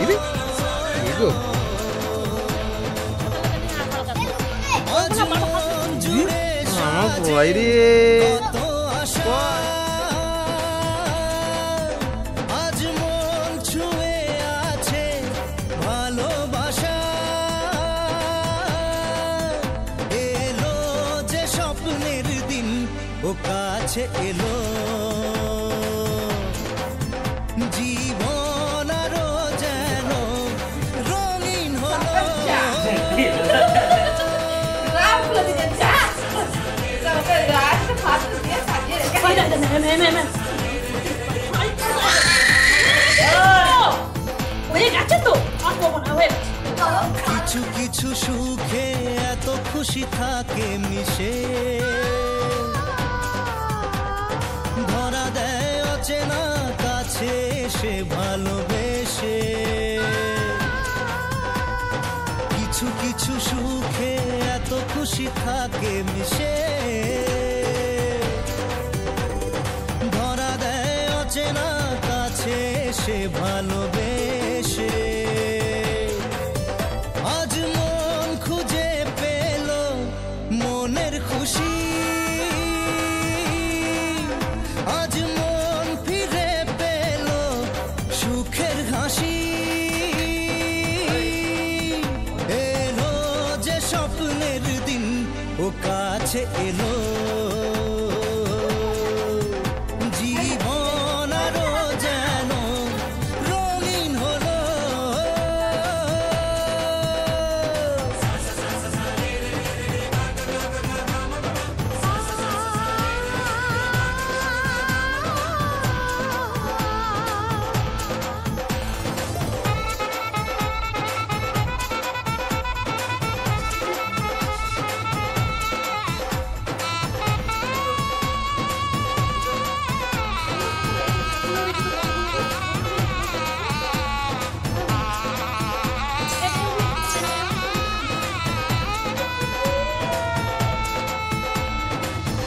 ఇది ఇగో বাইরে আজ মন ছুঁয়ে আছে ভালোবাসা এলো যে স্বপ্নের দিন ও কাছে এলো জীবন আরো যেন রঙিন হলো কিছু কিছু সুখে এত খুশি থাকে মিশে ধরা দেয় অচেনা কাছে এসে ভালোবেসে কিছু কিছু সুখে এত খুশি থাকে মিশে ধরা দেয় অচেনা কাছে এসে ভালোবেসে আজ মন খুঁজে পেল মনের খুশি আজ মন ফিরে পেল সুখের হাসি এলো যে স্বপ্নের দিন ও কাছে এলো জীবন আরো যেন রঙিন হলো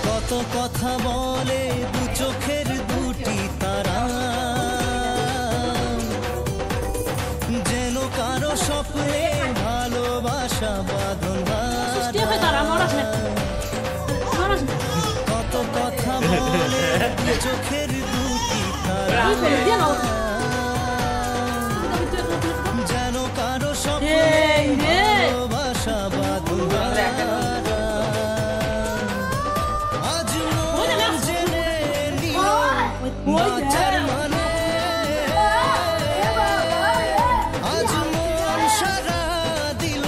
কত কথা বলে দু চোখের দুটি তারা যেন কারো স্বপ্নে ভালোবাসা বাঁধন কত কথা বলে দু চোখের দুটি তারা যেন কারো স্বপ্নে ভালোবাসা বাঁধন আজ মন জেনে নিল বাঁচার মানে আজ মন সারা দিল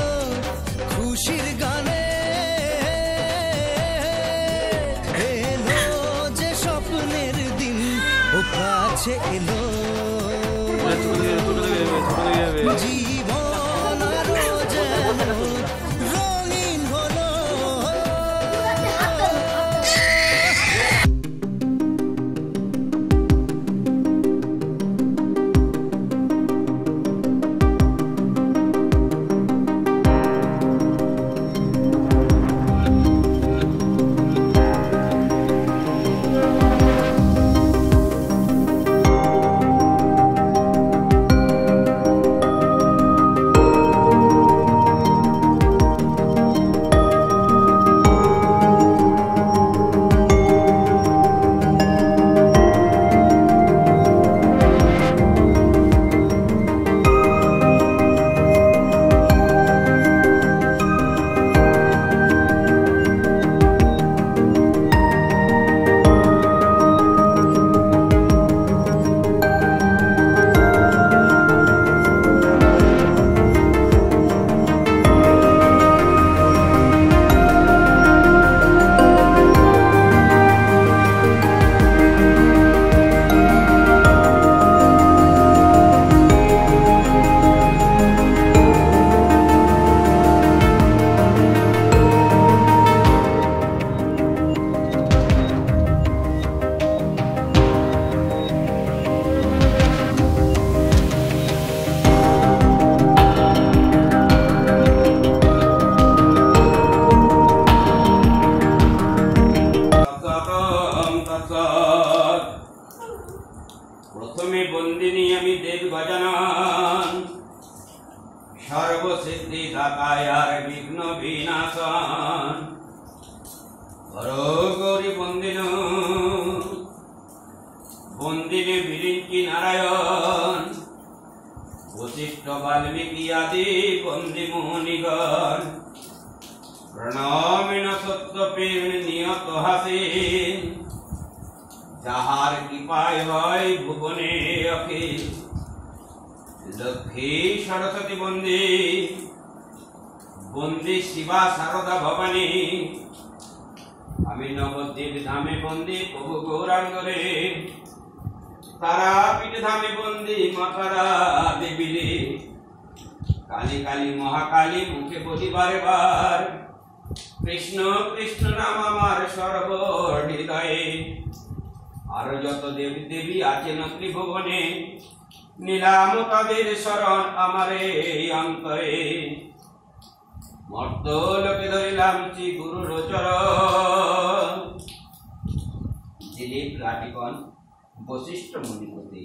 খুশির গানে এলো যে স্বপ্নের দিন ও কাছে এলো জীবন আরো যেন রঙিন হলো সিদ্ধি দাতায়ার বিঘ্ন বিনাশন হর গৌরী বন্দিন বন্দিনে বিরিঞ্চি নারায়ণ বশিষ্ঠ বাল্মীকি আদি বন্দি মুনিগণ প্রণামিন সত্যপীর নিয়ত হাসিন যাহার কৃপায় হয় ভুবনে অখিল লক্ষ্মী সরস্বতী বন্দী বন্দী শিবা শারদা ভবানী আমি নবদ্বীপ ধামে বন্দী প্রভু গৌরাঙ্গ রে তারাপীঠ ধামে বন্দী মাতারা দেবী রে কালী কালী মহাকালী মুখে বলি বারে বার কৃষ্ণ কৃষ্ণ নাম আমার সর্ব হৃদয়ে আরো যত দেবী দেবী আছেন ত্রিভুবনে নীলাম তাদের শরণ আমারে অন্তরে মর্ত লোকে ধরিলাম শ্রী গুরুর চরণ দিলীপ রাটিকন বশিষ্ঠ মুনিপতি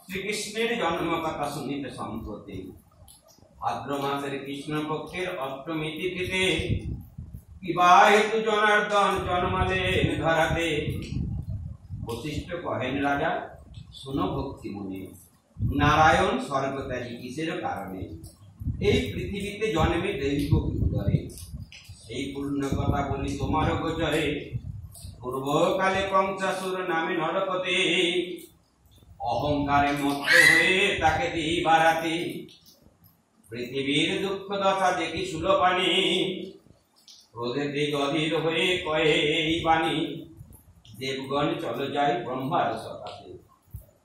শ্রীকৃষ্ণের জন্ম কথা শুনিতে সম্প্রতি ভাদ্র মাসের কৃষ্ণপক্ষের অষ্টমী তিথিতে বিবাহিত জনার্দন জন্মালেন ধরাতে বশিষ্ঠ কহেন রাজা শুনো ভক্তি মনে নারায়ণ স্বর্গত্যাগী কিসের কারণে এই পৃথিবীতে জন্মে দৈব উদরে এই পূর্ণ কথা বলি তোমার গোচরে পূর্বকালে কংসাসুর নামে নরপতি অহংকারে মত্ত হয়ে তাকে দিই বারাতে পৃথিবীর দুঃখ দশা দেখি সুলপানি ক্রোধেতে গভীর হয়ে কয়ে এই বাণী দেবগণ চলো যাই ব্রহ্মার সকাশে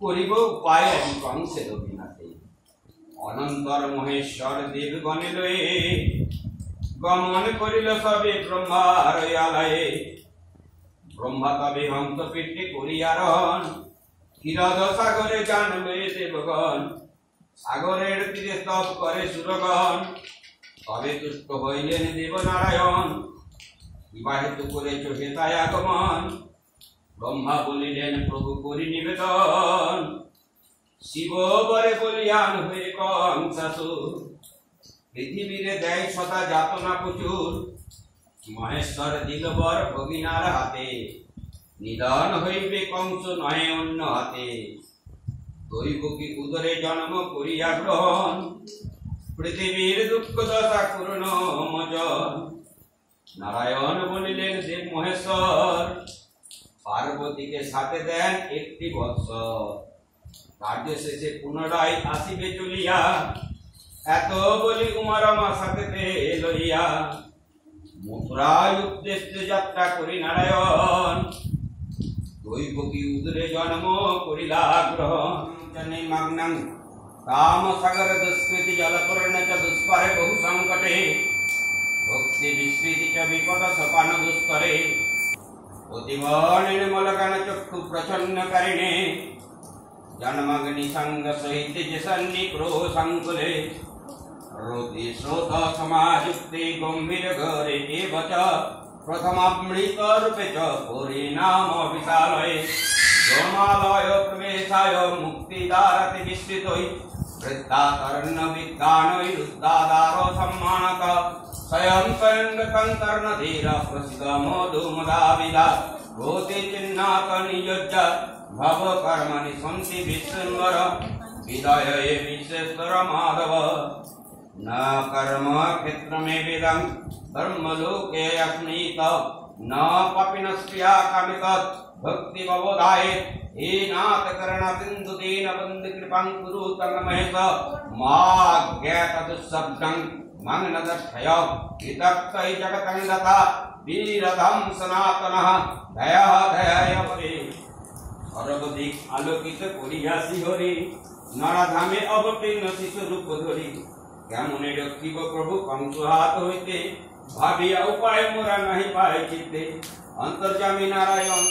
করিব উপায় আমি কংসের বিনাশে অনন্তর মহেশ্বর দেবগণে লয়ে গমন করিল সবে ব্রহ্মার আলয়ে ব্রহ্মা তবে হংসপীঠে করিয়ারণ ক্ষীরদ সাগরে যান লয়ে দেবগণ সাগরের তীরে তপ করে সুরগণ তবে তুষ্ট হইলেন দেবনারায়ণ বিবাহিত করেছ হেতায় আগমন ব্রহ্মা বলিলেন প্রভু করি নিবেদন শিব বরে বলিয়ান হয়ে কংসাসুর পৃথিবীরে দেয় সদা যাতনা প্রচুর মহেশ্বর দিল বর ভগিনার হাতে নিধন হইবে কংস নয় অন্য হাতে দৈবকী উদরে জন্ম করিয়া গ্রহণ পৃথিবীর দুঃখ দশা করুণ মোচন নারায়ণ বলিলেন দেব মহেশ্বর পার্বতীকে সাথে দেন একটি বৎসর কার্য শেষে পুনরায় আসিবে চলিয়া এত বলি উমারমা সাথে লইয়া মথুরায় উদ্দেশ্যে যাত্রা করি নারায়ণ দৈবকী উদরে জন্ম করিলা গ্রহণ নিমগ্নং কাম সাগর দুষ্কৃতি জলপূর্ণ চ দুষ্করে বহু সংকটে ভক্তি বিস্মৃতি চ বিপদ সপান দুষ্করে অতিবর্ণেন মলগণ চক্ষু প্রচ্ছন্নকারিণে জন্মগ্নি সঙ্গ সহিত যে সন্নিক্রো সংকুলে রোতি শ্রোত সমাযুক্তে গম্ভীর ঘরে এব চ প্রথমামৃত রূপে চ পরিণাম বিশালয়ে ব্রহ্মালয় প্রবেশায় মুক্তিদারতি বিস্তৃতৈ বৃদ্ধাকর্ণ বিজ্ঞানৈ রুদ্ধাদার সম্মানক স্বয়ং স্বয়ং ধীর প্রসিদ্ধ মধু মদাবিদা ভূতি চিহ্নাক নিযোজ্য ভব কর্মণি সন্তি বিশ্বম্বর বিদয়ে বিশ্বেশ্বর মাধব न कर्म क्षेत्र में वेदं ब्रह्मलोके अस्मित न पपिनस्या कामित भक्ति बबोधाय हे नाथ करण बिंदु दीन बंद कृपां कुरु तन्महेश मा ज्ञात दुःशब्दं मंग नदक्षय वितक्तै जगतं दता वीरधं सनातनः दया दयायपरे सर्वदिक आलोकित करियासि हरि नरधामे अवतीर्ण शिशु रूप धरि কেমনে রক্ষিব প্রভু কংস হাত হইতে ভাবিয়া উপায় মোরা নাহি পায় চিত্তে অন্তর্যামী নারায়ণ